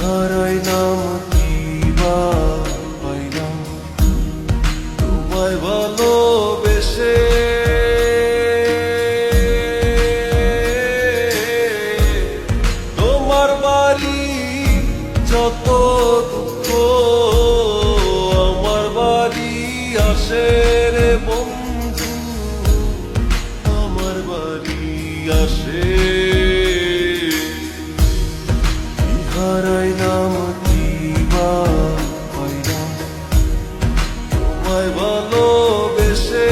হারাইলাম কিবা পাইলাম তোমায় ভালোবেসে, তোমার বাড়ি যত দুঃখ আমার বাড়ি আসে রে বন্ধু, আমার বাড়ি আসে। হারাইলাম কিবা পাইলাম তোমায় ভালোবেসে,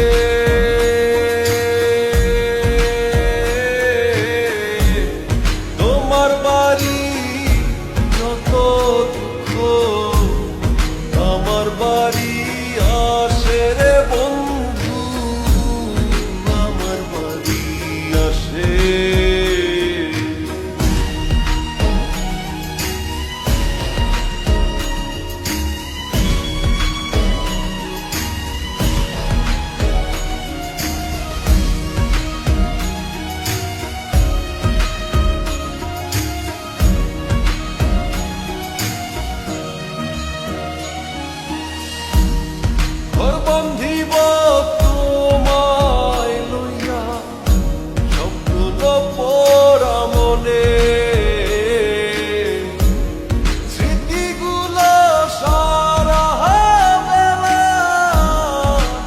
তোমার বাড়ি যত দুঃখ আমার বাড়ি আসে রে বন্ধু, আমার বাড়ি আসে। ঘর বান্ধিব তোমায় লইয়া স্বপ্ন পড়া মনে, স্মৃতিগুলো সারা বেলা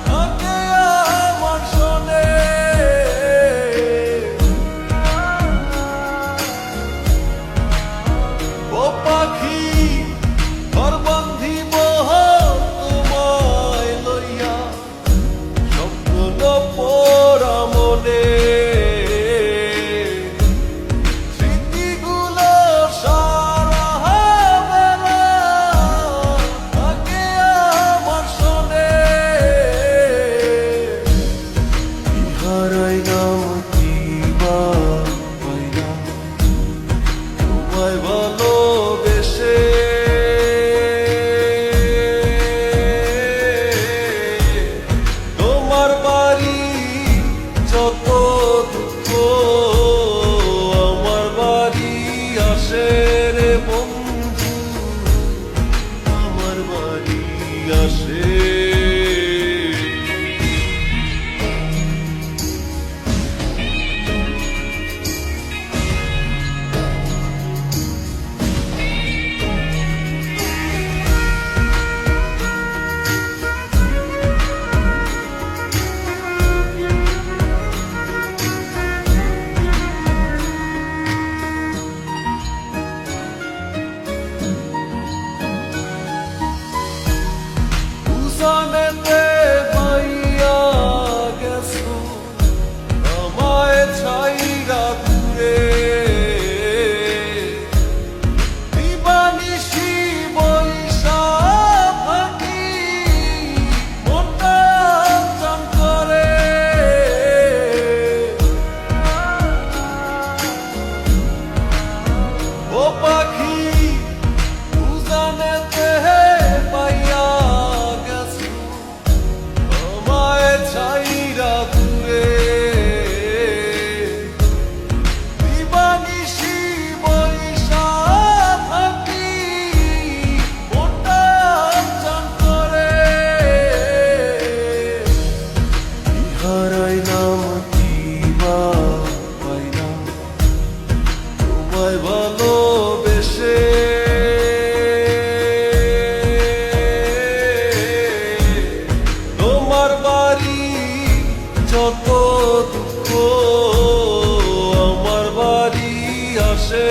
থাকে আমার শোনে। ও পাখি ঘর বান্ধিব পড়া মনে, স্মৃতিগুলো সারা বেলা থাকে আমার শোনে। হারাইলাম কিবা পাইলাম তোমায় ভালোবেসে, তোমার বাড়ি যত দুঃখ আমার বাড়ি আসে রে বন্ধু, আমার বাড়ি আসে। জানেতে পাইয়া গেছো আমায় ছাইরা দূরে, দিবানিশি বৈশা থাকি মনটা চান করে। ও পাখি জানেতে পাইয়া ছাইরা দূরে, দিবানিশি বৈশা থাকি মনটা চান করে। হারাইলাম কিবা পাইলাম তোমায় ভালোবেসে, তোমার বাড়ি যত দুঃখ আমার বাড়ি আসে।